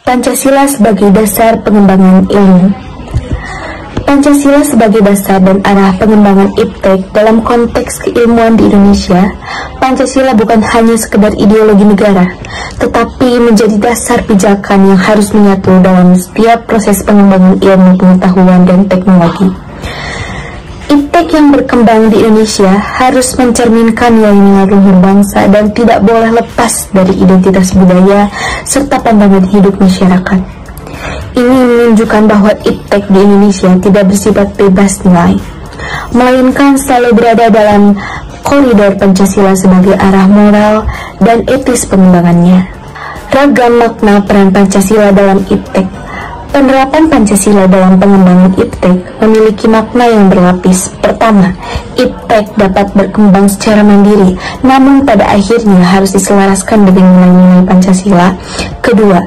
Pancasila sebagai dasar pengembangan ilmu. Pancasila sebagai dasar dan arah pengembangan IPTEK dalam konteks keilmuan di Indonesia. Pancasila bukan hanya sekedar ideologi negara, tetapi menjadi dasar pijakan yang harus menyatu dalam setiap proses pengembangan ilmu pengetahuan dan teknologi. IPTEK yang berkembang di Indonesia harus mencerminkan nilai-nilai luhur bangsa dan tidak boleh lepas dari identitas budaya serta pandangan hidup masyarakat. Ini menunjukkan bahwa IPTEK di Indonesia tidak bersifat bebas nilai, melainkan selalu berada dalam koridor Pancasila sebagai arah moral dan etis pengembangannya. Ragam makna peran Pancasila dalam IPTEK. Penerapan Pancasila dalam pengembangan IPTEK memiliki makna yang berlapis. Pertama, IPTEK dapat berkembang secara mandiri, namun pada akhirnya harus diselaraskan dengan nilai-nilai Pancasila. Kedua,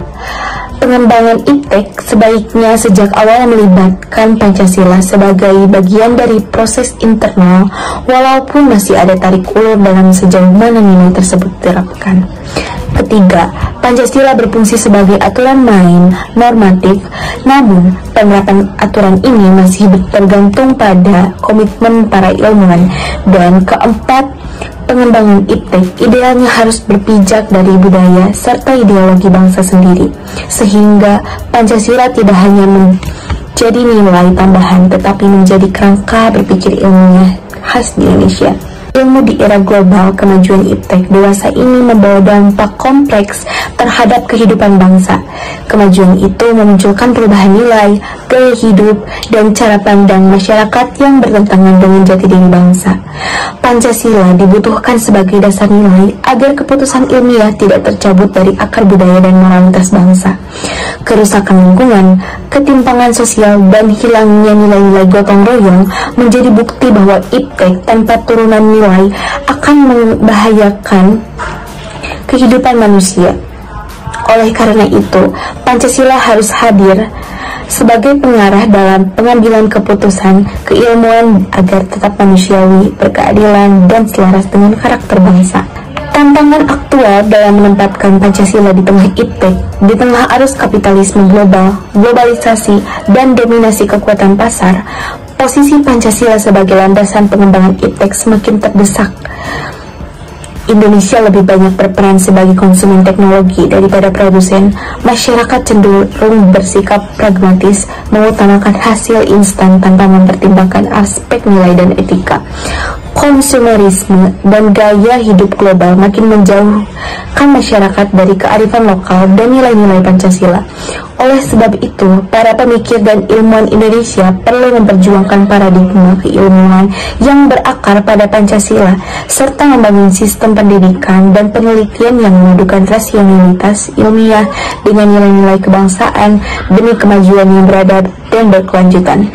pengembangan IPTEK sebaiknya sejak awal melibatkan Pancasila sebagai bagian dari proses internal, walaupun masih ada tarik ulur dalam sejauh mana nilai tersebut diterapkan. Ketiga, Pancasila berfungsi sebagai aturan main normatif, namun penerapan aturan ini masih tergantung pada komitmen para ilmuwan. Dan keempat, pengembangan IPTEK idealnya harus berpijak dari budaya serta ideologi bangsa sendiri, sehingga Pancasila tidak hanya menjadi nilai tambahan, tetapi menjadi kerangka berpikir ilmiah khas di Indonesia. Ilmu di era global, kemajuan IPTEK dewasa ini membawa dampak kompleks terhadap kehidupan bangsa. Kemajuan itu memunculkan perubahan nilai, gaya hidup, dan cara pandang masyarakat yang bertentangan dengan jati diri bangsa. Pancasila dibutuhkan sebagai dasar nilai agar keputusan ilmiah tidak tercabut dari akar budaya dan moralitas bangsa. Kerusakan lingkungan, ketimpangan sosial, dan hilangnya nilai-nilai gotong royong menjadi bukti bahwa IPTEK tanpa turunan nilai akan membahayakan kehidupan manusia. Oleh karena itu, Pancasila harus hadir sebagai pengarah dalam pengambilan keputusan keilmuan agar tetap manusiawi, berkeadilan, dan selaras dengan karakter bangsa. Tantangan aktual dalam menempatkan Pancasila di tengah IPTEK, di tengah arus kapitalisme global, globalisasi, dan dominasi kekuatan pasar, posisi Pancasila sebagai landasan pengembangan IPTEK semakin terdesak. Indonesia lebih banyak berperan sebagai konsumen teknologi daripada produsen. Masyarakat cenderung bersikap pragmatis, mengutamakan hasil instan tanpa mempertimbangkan aspek nilai dan etika. Konsumerisme dan gaya hidup global makin menjauhkan masyarakat dari kearifan lokal dan nilai-nilai Pancasila. Oleh sebab itu, para pemikir dan ilmuwan Indonesia perlu memperjuangkan paradigma keilmuan yang berakar pada Pancasila, serta membangun sistem pendidikan dan penelitian yang memadukan rasionalitas ilmiah dengan nilai-nilai kebangsaan demi kemajuan yang beradab dan berkelanjutan.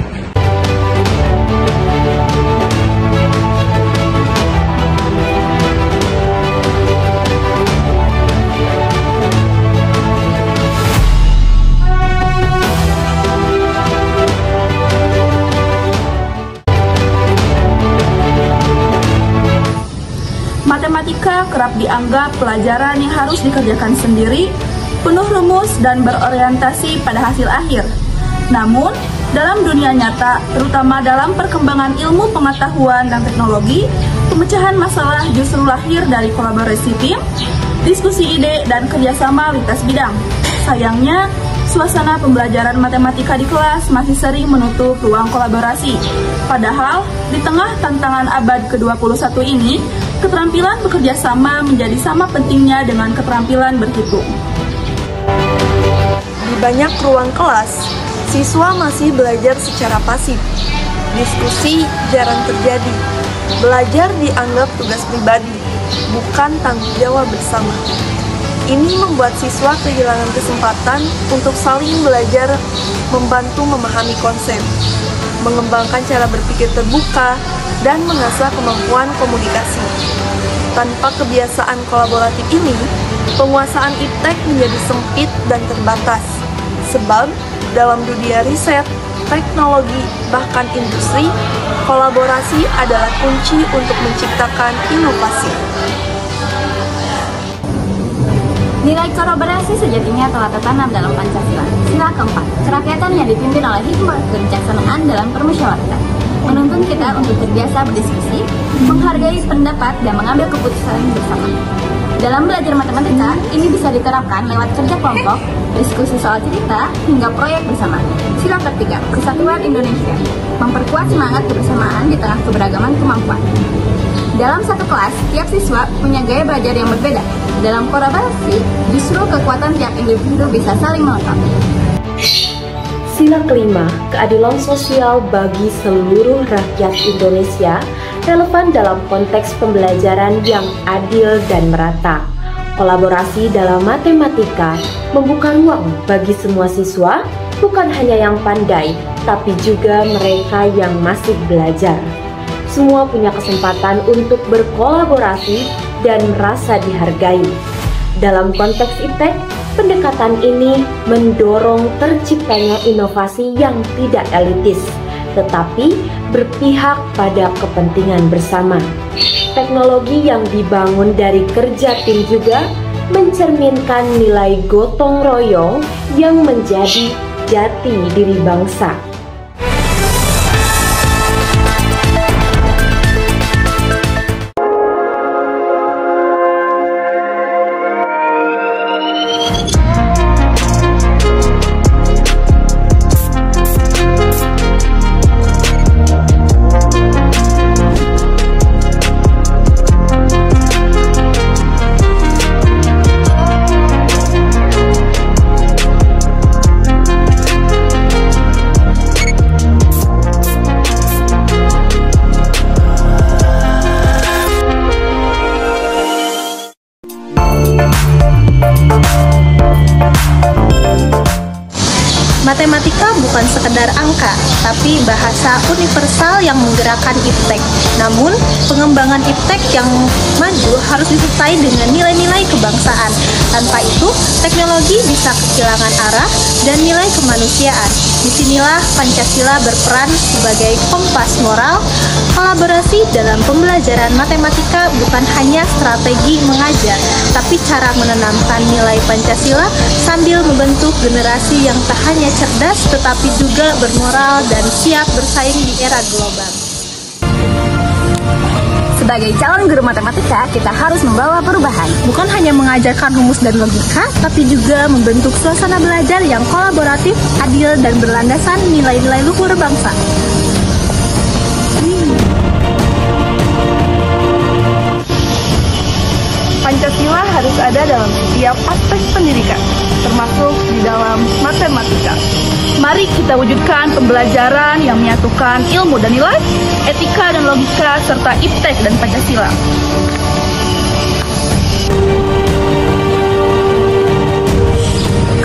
Matematika kerap dianggap pelajaran yang harus dikerjakan sendiri, penuh rumus dan berorientasi pada hasil akhir. Namun, dalam dunia nyata, terutama dalam perkembangan ilmu pengetahuan dan teknologi, pemecahan masalah justru lahir dari kolaborasi tim, diskusi ide, dan kerjasama lintas bidang. Sayangnya, suasana pembelajaran matematika di kelas masih sering menutup ruang kolaborasi. Padahal, di tengah tantangan abad ke-21 ini, keterampilan bekerja sama menjadi sama pentingnya dengan keterampilan berhitung. Di banyak ruang kelas, siswa masih belajar secara pasif. Diskusi jarang terjadi. Belajar dianggap tugas pribadi, bukan tanggung jawab bersama. Ini membuat siswa kehilangan kesempatan untuk saling belajar, membantu memahami konsep, mengembangkan cara berpikir terbuka, dan mengasah kemampuan komunikasi. Tanpa kebiasaan kolaboratif ini, penguasaan IPTEK menjadi sempit dan terbatas. Sebab, dalam dunia riset, teknologi, bahkan industri, kolaborasi adalah kunci untuk menciptakan inovasi. Nilai kolaborasi sejatinya telah tertanam dalam Pancasila. Sila keempat, kerakyatan yang dipimpin oleh hikmah kebijaksanaan dalam permusyawaratan, menuntun kita untuk terbiasa berdiskusi, menghargai pendapat, dan mengambil keputusan bersama. Dalam belajar matematika, ini bisa diterapkan lewat kerja kelompok, diskusi soal cerita, hingga proyek bersama. Sila ketiga, Persatuan Indonesia, memperkuat semangat kebersamaan di tengah keberagaman kemampuan. Dalam satu kelas, tiap siswa punya gaya belajar yang berbeda. Dalam kolaborasi, justru kekuatan tiap individu bisa saling melengkapi. Sila kelima, keadilan sosial bagi seluruh rakyat Indonesia relevan dalam konteks pembelajaran yang adil dan merata. Kolaborasi dalam matematika membuka ruang bagi semua siswa, bukan hanya yang pandai, tapi juga mereka yang masih belajar. Semua punya kesempatan untuk berkolaborasi dan merasa dihargai. Dalam konteks IPTEK, pendekatan ini mendorong terciptanya inovasi yang tidak elitis, tetapi berpihak pada kepentingan bersama. Teknologi yang dibangun dari kerja tim juga mencerminkan nilai gotong royong yang menjadi jati diri bangsa. Matematika bukan sekedar angka, tapi bahasa universal yang menggerakkan IPTEK. Namun, pengembangan IPTEK yang maju harus disertai dengan nilai-nilai kebangsaan. Tanpa itu, teknologi bisa kehilangan arah dan nilai kemanusiaan. Disinilah Pancasila berperan sebagai kompas moral. Kolaborasi dalam pembelajaran matematika bukan hanya strategi mengajar, tapi cara menanamkan nilai Pancasila sambil membentuk generasi yang tak hanya cerdas tetapi juga bermoral dan siap bersaing di era global. Sebagai calon guru matematika, kita harus membawa perubahan. Bukan hanya mengajarkan rumus dan logika, tapi juga membentuk suasana belajar yang kolaboratif, adil, dan berlandasan nilai-nilai luhur bangsa. Pancasila harus ada dalam setiap aspek pendidikan, termasuk di dalam matematika. Mari kita wujudkan pembelajaran yang menyatukan ilmu dan nilai, etika dan logika, serta IPTEK dan Pancasila.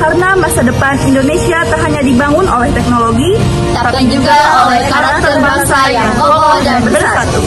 Karena masa depan Indonesia tak hanya dibangun oleh teknologi, tapi juga oleh karakter bangsa yang kokoh dan bersatu.